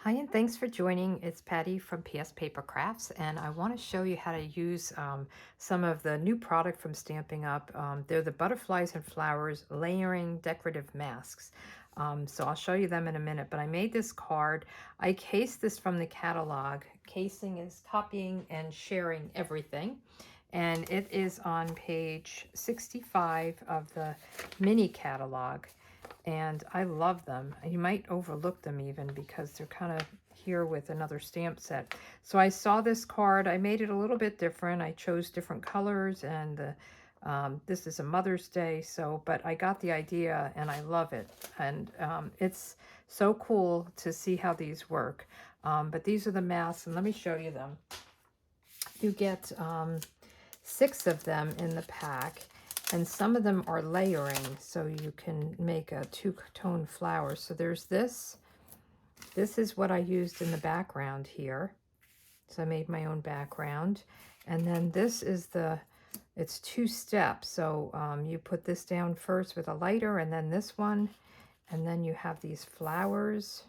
Hi, and thanks for joining. It's Patty from pspapercrafts, and I want to show you how to use some of the new product from Stamping Up. They're the butterflies and flowers layering decorative masks. So I'll show you them in a minute, but I made this card. I cased this from the catalog. Casing is copying and sharing everything, and it is on page 65 of the mini catalog. And I love them. You might overlook them even because they're kind of here with another stamp set. So I saw this card. I made it a little bit different. I chose different colors, and this is a Mother's Day. But I got the idea and I love it. And it's so cool to see how these work. But these are the masks, and let me show you them. You get 6 of them in the pack, and some of them are layering, so you can make a 2-tone flower. So there's this. This is what I used in the background here. So I made my own background. And then this is it's 2 steps. So you put this down first with a lighter, and then this one. And then you have these flowers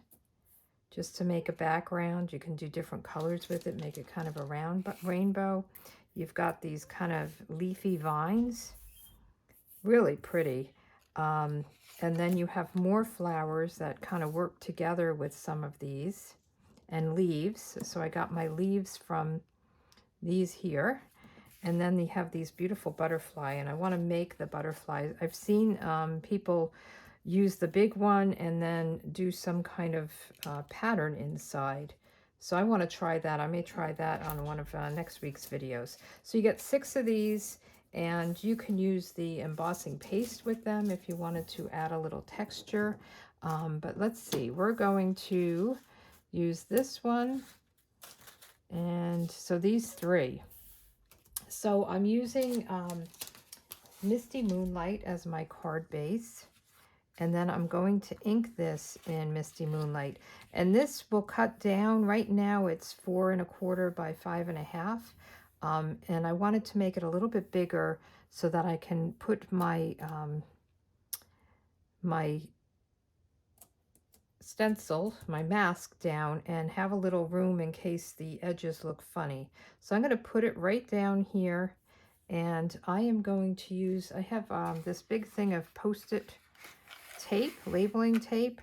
just to make a background. You can do different colors with it, make it kind of a round rainbow. You've got these kind of leafy vines, really pretty. And then you have more flowers that kind of work together with some of these, and leaves. So I got my leaves from these here. And then you have these beautiful butterfly, and I want to make the butterflies. I've seen people use the big one and then do some kind of pattern inside. So I want to try that. I may try that on one of next week's videos. So you get 6 of these, and you can use the embossing paste with them if you wanted to add a little texture. But let's see, we're going to use this one, and so these 3. So I'm using Misty Moonlight as my card base. And then I'm going to ink this in Misty Moonlight. And this will cut down. Right now it's 4 1/4 by 5 1/2. And I wanted to make it a little bit bigger so that I can put my my stencil, my mask down, and have a little room in case the edges look funny. So I'm going to put it right down here. And I am going to use, I have this big thing of Post-it tape, labeling tape.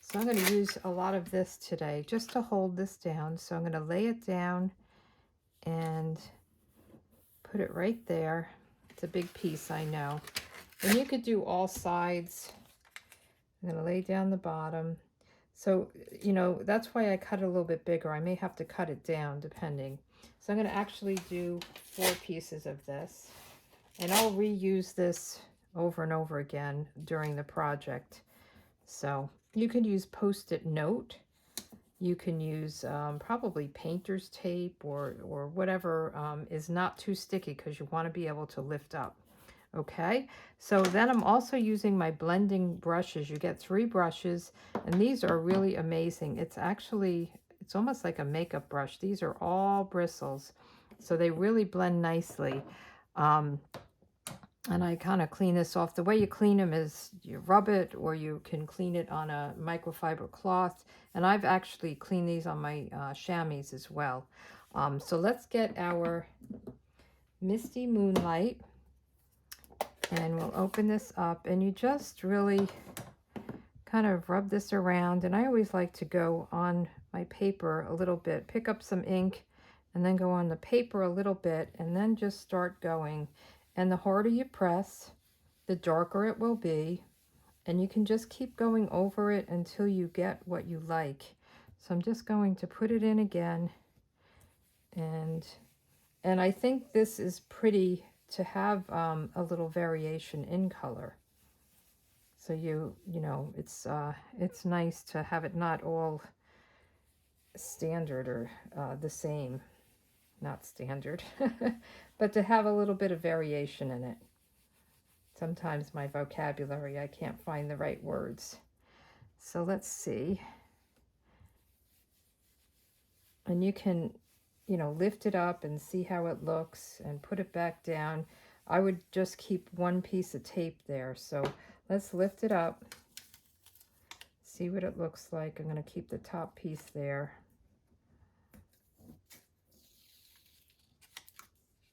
So I'm going to use a lot of this today just to hold this down. So I'm going to lay it down and put it right there. It's a big piece, I know. And you could do all sides. I'm going to lay down the bottom. So, you know, that's why I cut it a little bit bigger. I may have to cut it down depending. So I'm going to actually do 4 pieces of this. And I'll reuse this over and over again during the project. So you can use Post-it note. You can use probably painter's tape or whatever is not too sticky, because you want to be able to lift up. Okay, so then I'm also using my blending brushes. You get 3 brushes, and these are really amazing. It's almost like a makeup brush. These are all bristles, so they really blend nicely. And I kind of clean this off. The way you clean them is you rub it, or you can clean it on a microfiber cloth. And I've actually cleaned these on my chamois as well. So let's get our Misty Moonlight, and we'll open this up. And you just really kind of rub this around. And I always like to go on my paper a little bit, pick up some ink, and then go on the paper a little bit, and then just start going. And the harder you press, the darker it will be. And you can just keep going over it until you get what you like. So I'm just going to put it in again. And I think this is pretty to have a little variation in color. So you know, it's nice to have it not all standard or the same. Not standard, but to have a little bit of variation in it. Sometimes my vocabulary, I can't find the right words. So let's see. And you can, you know, lift it up and see how it looks and put it back down. I would just keep 1 piece of tape there. So let's lift it up. see what it looks like. I'm going to keep the top piece there.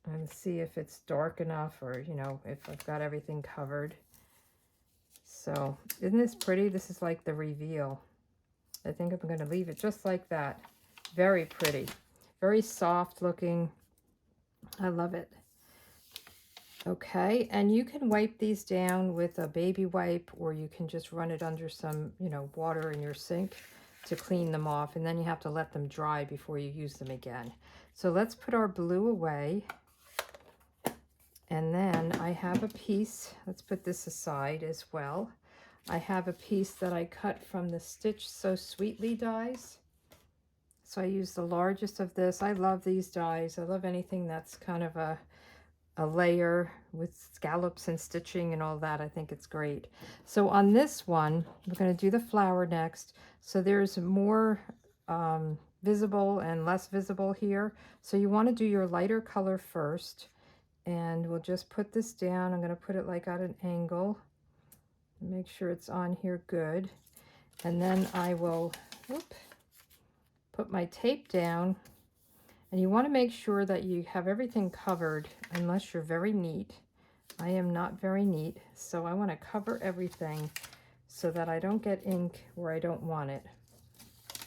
And see if it's dark enough, or, you know, if I've got everything covered. So, isn't this pretty? This is like the reveal. I think I'm going to leave it just like that. Very pretty. Very soft looking. I love it. Okay, and you can wipe these down with a baby wipe, or you can just run it under some, you know, water in your sink to clean them off, and then you have to let them dry before you use them again. So let's put our blue away. And then I have a piece, let's put this aside as well. I have a piece that I cut from the Stitch So Sweetly dies. So I use the largest of this. I love these dies. I love anything that's kind of a layer with scallops and stitching and all that. I think it's great. So on this one, we're going to do the flower next. So there's more visible and less visible here. So you want to do your lighter color first. And we'll just put this down. I'm going to put it like at an angle. Make sure it's on here good. And then I will put my tape down. And you want to make sure that you have everything covered, unless you're very neat. I am not very neat, so I want to cover everything so that I don't get ink where I don't want it.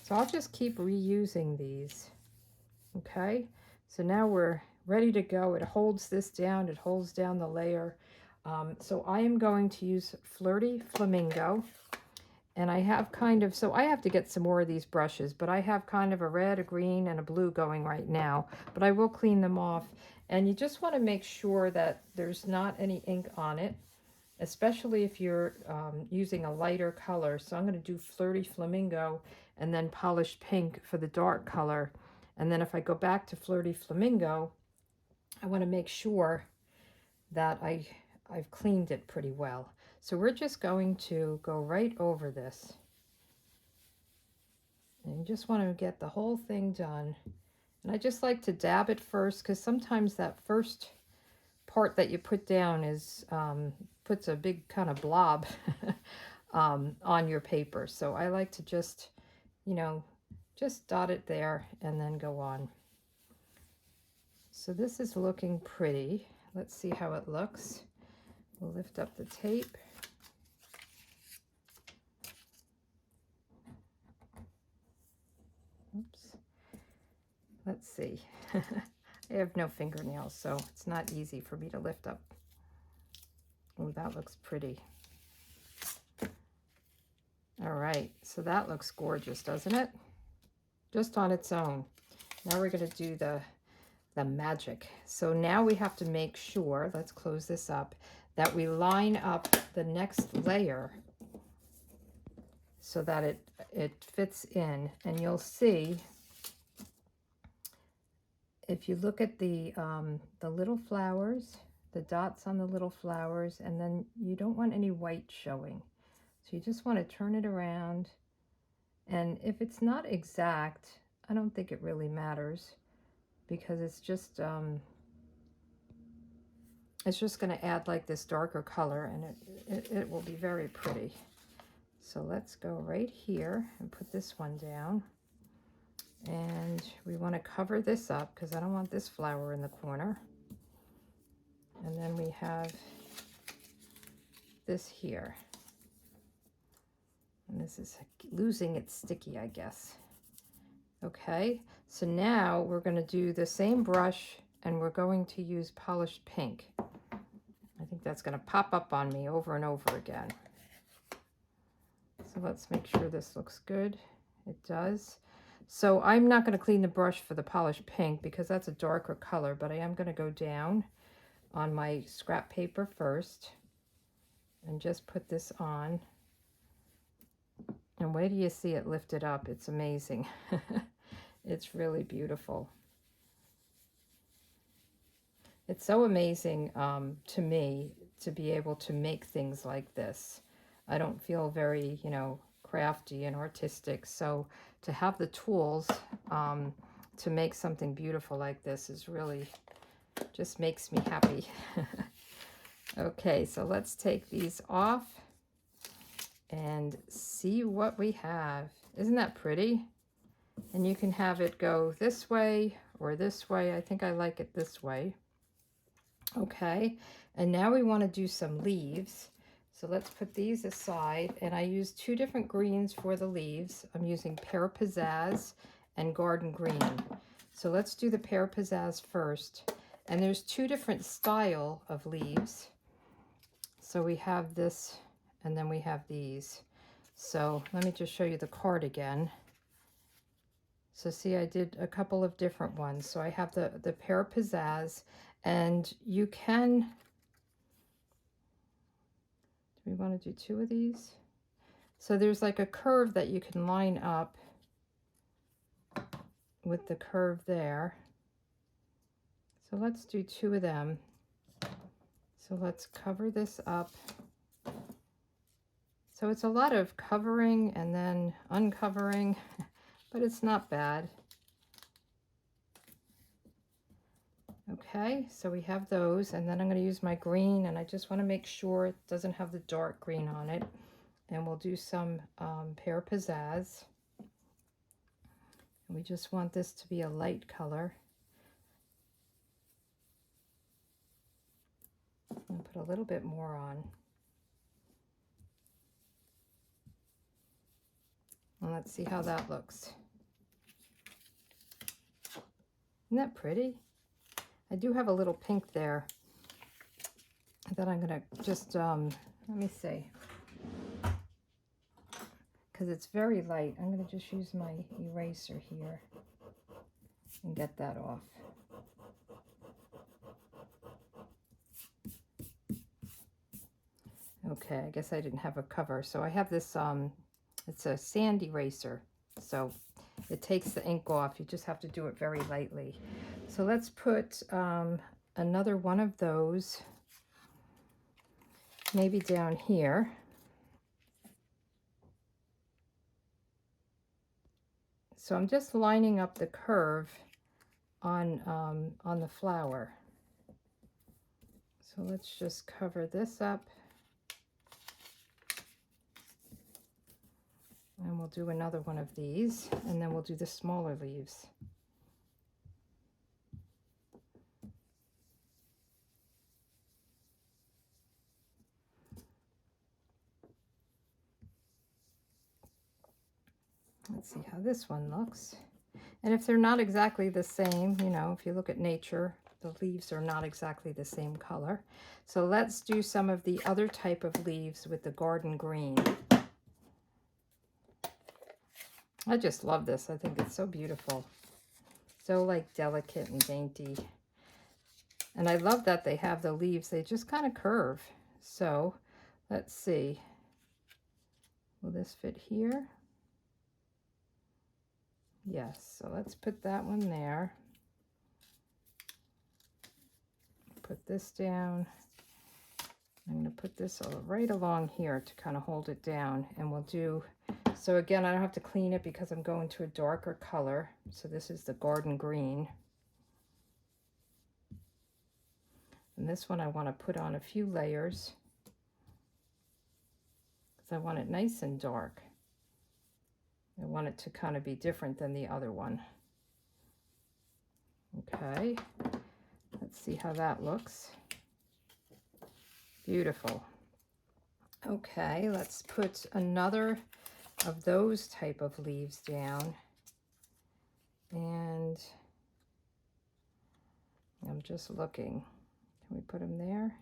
So I'll just keep reusing these. Okay, so now we're ready to go. It holds this down, it holds down the layer. So I am going to use Flirty Flamingo. And I have kind of, so I have to get some more of these brushes, but I have kind of a red, a green, and a blue going right now. But I will clean them off. And you just want to make sure that there's not any ink on it, especially if you're using a lighter color. So I'm going to do Flirty Flamingo and then Polished Pink for the dark color. And then if I go back to Flirty Flamingo, I want to make sure that I've cleaned it pretty well. So we're just going to go right over this. And you just want to get the whole thing done. And I just like to dab it first, because sometimes that first part that you put down is puts a big kind of blob on your paper. So I like to just, you know, just dot it there and then go on. So this is looking pretty. Let's see how it looks. We'll lift up the tape. Oops. Let's see. I have no fingernails, so it's not easy for me to lift up. Oh, that looks pretty. All right, so that looks gorgeous, doesn't it? Just on its own. Now we're going to do the magic. So now we have to make sure, let's close this up, that we line up the next layer so that it fits in. And you'll see, if you look at the little flowers, the dots on the little flowers, and then you don't want any white showing. So you just want to turn it around. And if it's not exact, I don't think it really matters, because it's just going to add like this darker color, and it will be very pretty. So let's go right here and put this one down. And we want to cover this up because I don't want this flower in the corner. And then we have this here. And this is losing its sticky, I guess. Okay, so now we're going to do the same brush, and we're going to use Polished Pink. I think that's going to pop up on me over and over again. So let's make sure this looks good. It does. So I'm not going to clean the brush for the Polished Pink because that's a darker color, but I am going to go down on my scrap paper first and just put this on. And wait till you see it lifted up. It's amazing. It's really beautiful. It's so amazing to me to be able to make things like this. I don't feel very, you know, crafty and artistic. So to have the tools to make something beautiful like this is really, just makes me happy. Okay, so let's take these off. and see what we have. Isn't that pretty? And you can have it go this way or this way. I think I like it this way. Okay, and now we want to do some leaves. So let's put these aside, and I use two different greens for the leaves. I'm using Pear Pizzazz and Garden Green. So let's do the Pear Pizzazz first. And there's two different style of leaves. So we have this, and then we have these. So let me just show you the card again. So see, I did a couple of different ones. So I have the Pear Pizzazz, and you can, do we want to do two of these? So there's like a curve that you can line up with the curve there. So let's do two of them. So let's cover this up. So it's a lot of covering and then uncovering, but it's not bad. Okay, so we have those, and then I'm going to use my green, and I just want to make sure it doesn't have the dark green on it. And we'll do some Pear Pizzazz. We just want this to be a light color. I'll put a little bit more on. And let's see how that looks. Isn't that pretty? I do have a little pink there that I'm going to just, let me see. Because it's very light, I'm going to just use my eraser here and get that off. Okay, I guess I didn't have a cover. So I have this, it's a sand eraser. So it takes the ink off. You just have to do it very lightly. So let's put another one of those maybe down here. So I'm just lining up the curve on the flower. So let's just cover this up. And we'll do another one of these, and then we'll do the smaller leaves. Let's see how this one looks. And if they're not exactly the same, you know, if you look at nature, the leaves are not exactly the same color. So let's do some of the other type of leaves with the garden green. I just love this. I think it's so beautiful. So like delicate and dainty. And I love that they have the leaves. They just kind of curve. So let's see. Will this fit here? Yes. So let's put that one there. Put this down. I'm going to put this right along here to kind of hold it down. And we'll do, so again, I don't have to clean it because I'm going to a darker color. So this is the garden green. And this one I want to put on a few layers because I want it nice and dark. I want it to kind of be different than the other one. Okay, let's see how that looks. Beautiful. Okay, let's put another of those type of leaves down. And I'm just looking. Can we put them there?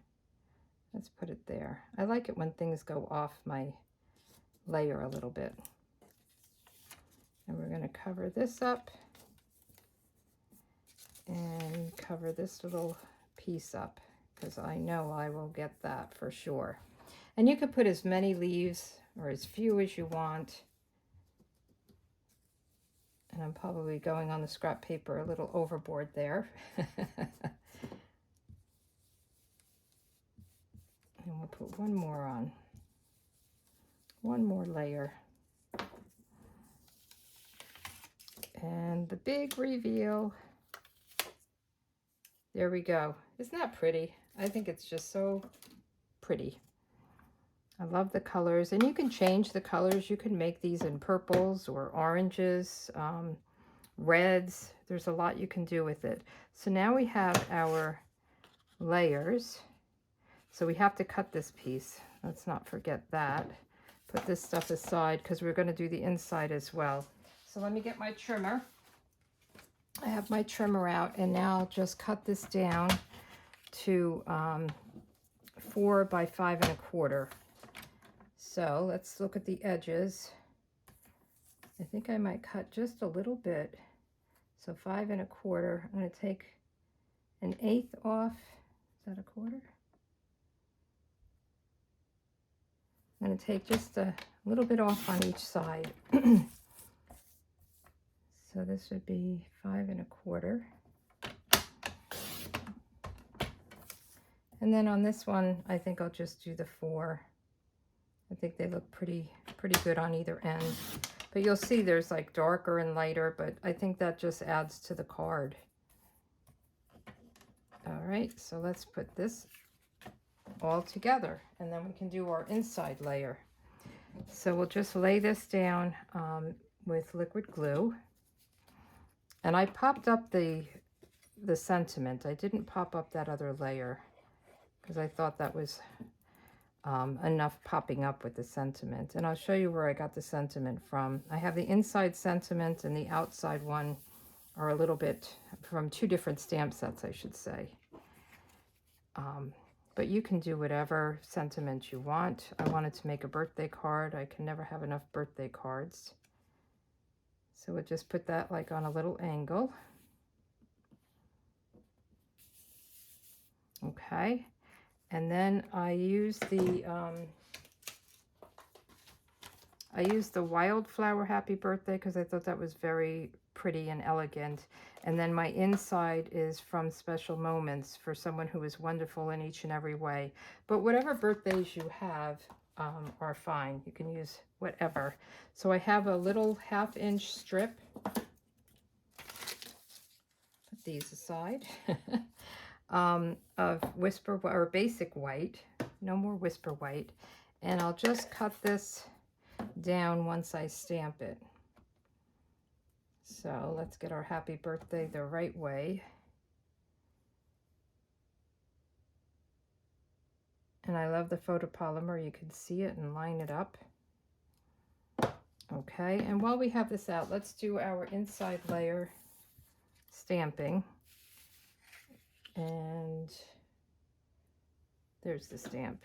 Let's put it there. I like it when things go off my layer a little bit. And we're going to cover this up and cover this little piece up because I know I will get that for sure. And you can put as many leaves or as few as you want. And I'm probably going on the scrap paper a little overboard there. And we'll put one more on. One more layer. And the big reveal. There we go. Isn't that pretty? I think it's just so pretty. I love the colors, and you can change the colors. You can make these in purples or oranges, reds. There's a lot you can do with it. So now we have our layers. So we have to cut this piece. Let's not forget that. Put this stuff aside because we're going to do the inside as well. So let me get my trimmer. I have my trimmer out, and now I'll just cut this down to 4 by 5 1/4. So let's look at the edges. I think I might cut just a little bit. So 5 1/4. I'm going to take 1/8 off. Is that 1/4? I'm going to take just a little bit off on each side. So this would be 5 1/4. And then on this one, I think I'll just do the 4. I think they look pretty good on either end. But you'll see there's like darker and lighter, but I think that just adds to the card. All right, so let's put this all together, and then we can do our inside layer. So we'll just lay this down with liquid glue. And I popped up the sentiment. I didn't pop up that other layer because I thought that was enough popping up with the sentiment. And I'll show you where I got the sentiment from. I have the inside sentiment and the outside one are a little bit from 2 different stamp sets, I should say. But you can do whatever sentiment you want. I wanted to make a birthday card. I can never have enough birthday cards. So we'll just put that like on a little angle. Okay. And then I use the wildflower happy birthday because I thought that was very pretty and elegant. And then my inside is from Special Moments, for someone who is wonderful in each and every way. But whatever birthdays you have are fine. You can use whatever. So I have a little 1/2 inch strip. Put these aside. Of Whisper or Basic White. No more Whisper White. And I'll just cut this down once I stamp it. So let's get our happy birthday the right way. And I love the photopolymer. You can see it and line it up. Okay, and while we have this out, let's do our inside layer stamping. And there's the stamp.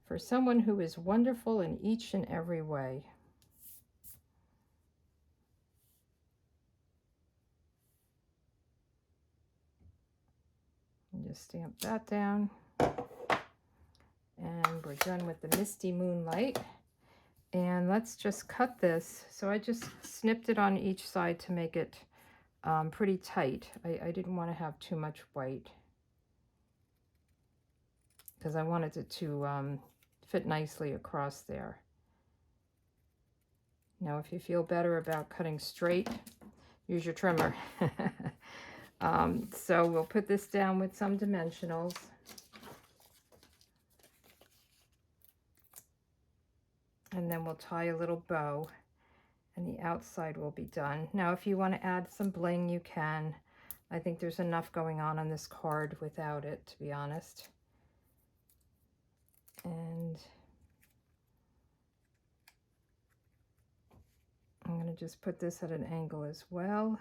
For someone who is wonderful in each and every way. And just stamp that down. And we're done with the Misty Moonlight. And let's just cut this. So I just snipped it on each side to make it pretty tight. I didn't want to have too much white because I wanted it to fit nicely across there. Now, if you feel better about cutting straight, use your trimmer. So we'll put this down with some dimensionals. And then we'll tie a little bow, and the outside will be done. Now, if you want to add some bling, you can. I think there's enough going on this card without it, to be honest. And I'm going to just put this at an angle as well.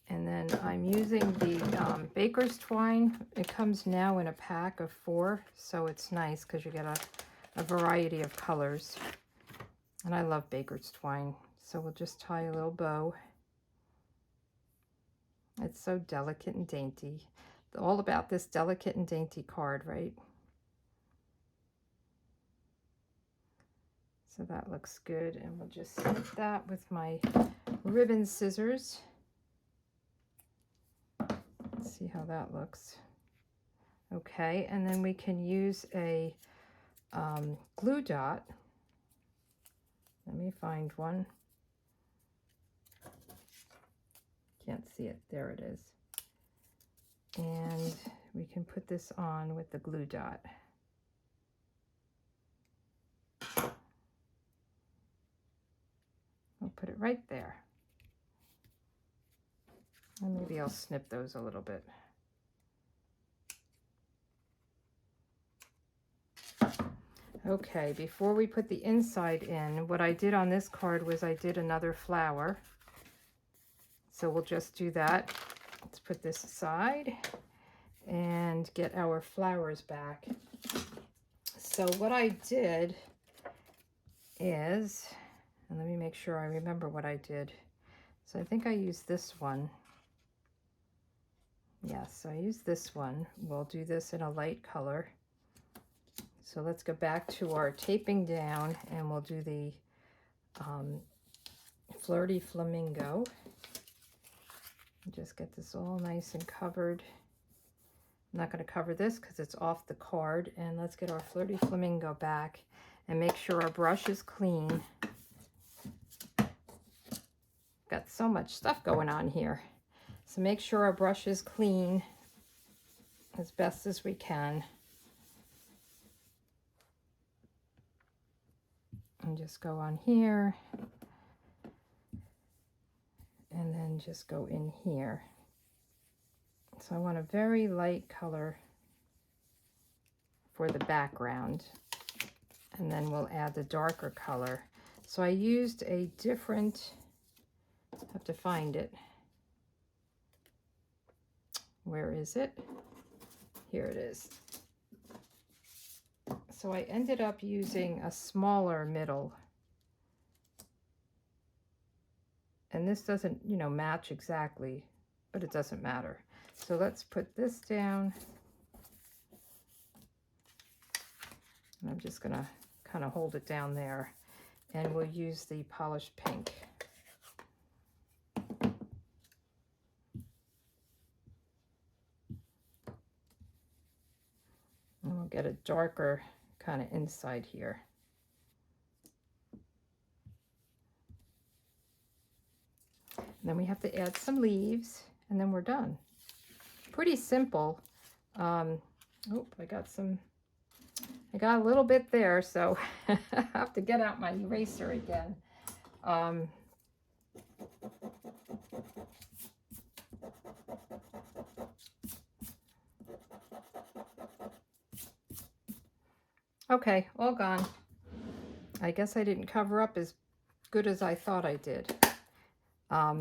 And then I'm using the baker's twine. It comes now in a pack of 4, so it's nice because you get a variety of colors. And I love baker's twine. So we'll just tie a little bow. It's so delicate and dainty. All about this delicate and dainty card, right? So that looks good. And we'll just snip that with my ribbon scissors. Let's see how that looks. Okay, and then we can use a glue dot. Let me find one. Can't see it. There it is. And we can put this on with the glue dot. we'll put it right there. And maybe I'll snip those a little bit. Okay, before we put the inside in, what I did on this card was I did another flower. So we'll just do that. Let's put this aside and get our flowers back. So what I did is, and let me make sure I remember what I did. So I think I used this one. Yes, I used this one. We'll do this in a light color. So let's go back to our taping down and we'll do the Flirty Flamingo. Just get this all nice and covered. I'm not going to cover this because it's off the card. And let's get our Flirty Flamingo back and make sure our brush is clean. Got so much stuff going on here. So make sure our brush is clean as best as we can. And just go on here. And then just go in here. So I want a very light color for the background. And then we'll add the darker color. So I used a different, I have to find it. Where is it? Here it is. So I ended up using a smaller middle. And this doesn't, you know, match exactly, but it doesn't matter. So let's put this down. And I'm just gonna kind of hold it down there. And we'll use the polished pink. And we'll get a darker kind of inside here. And then we have to add some leaves and then we're done. Pretty simple. Oh, I got a little bit there, so I have to get out my eraser again. Okay, all gone. I guess I didn't cover up as good as I thought I did.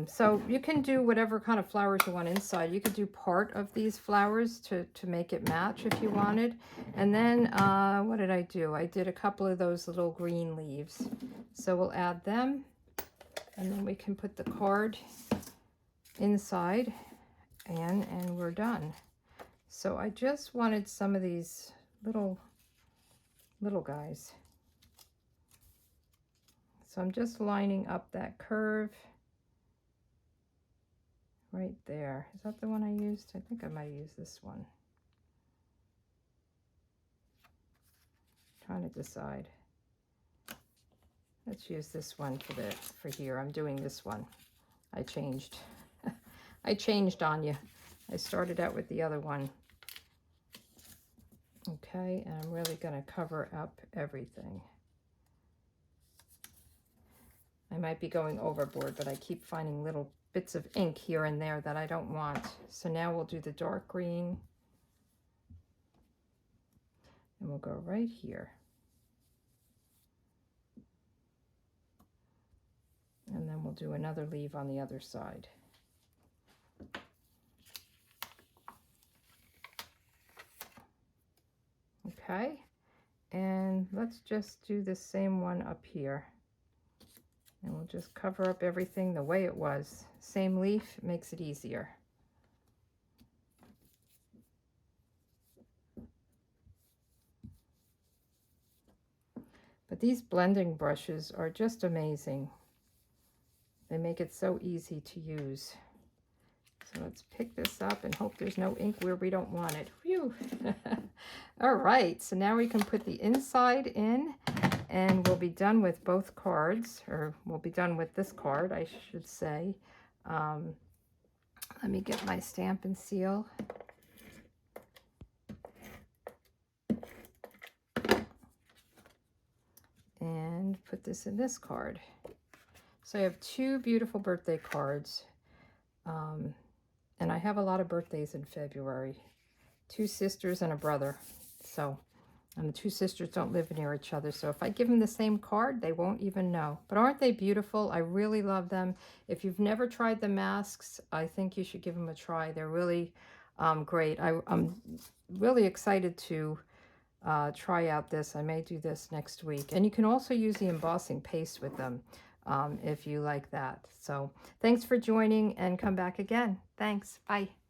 So you can do whatever kind of flowers you want inside. You could do part of these flowers to make it match if you wanted. And then what did I do? I did a couple of those little green leaves. So we'll add them. And then we can put the card inside and we're done. So I just wanted some of these little guys. So I'm just lining up that curve right there. Is that the one I used? I think I might use this one. Trying to decide. Let's use this one for here. I'm doing this one. I changed. I changed on you. I started out with the other one. Okay, and I'm really going to cover up everything. I might be going overboard, but I keep finding little bits of ink here and there that I don't want. So now we'll do the dark green. And we'll go right here. And then we'll do another leaf on the other side. Okay, and let's just do the same one up here. And we'll just cover up everything the way it was. Same leaf makes it easier. But these blending brushes are just amazing. They make it so easy to use. So let's pick this up and hope there's no ink where we don't want it. Phew. All right, so now we can put the inside in and we'll be done with both cards, or we'll be done with this card, I should say. Let me get my stamp and seal. And put this in this card. So I have two beautiful birthday cards. And I have a lot of birthdays in February. Two sisters and a brother. So, and the two sisters don't live near each other. So if I give them the same card, they won't even know. But aren't they beautiful? I really love them. If you've never tried the masks, I think you should give them a try. They're really great. I'm really excited to try out this. I may do this next week. And you can also use the embossing paste with them if you like that. So thanks for joining, and come back again. Thanks. Bye.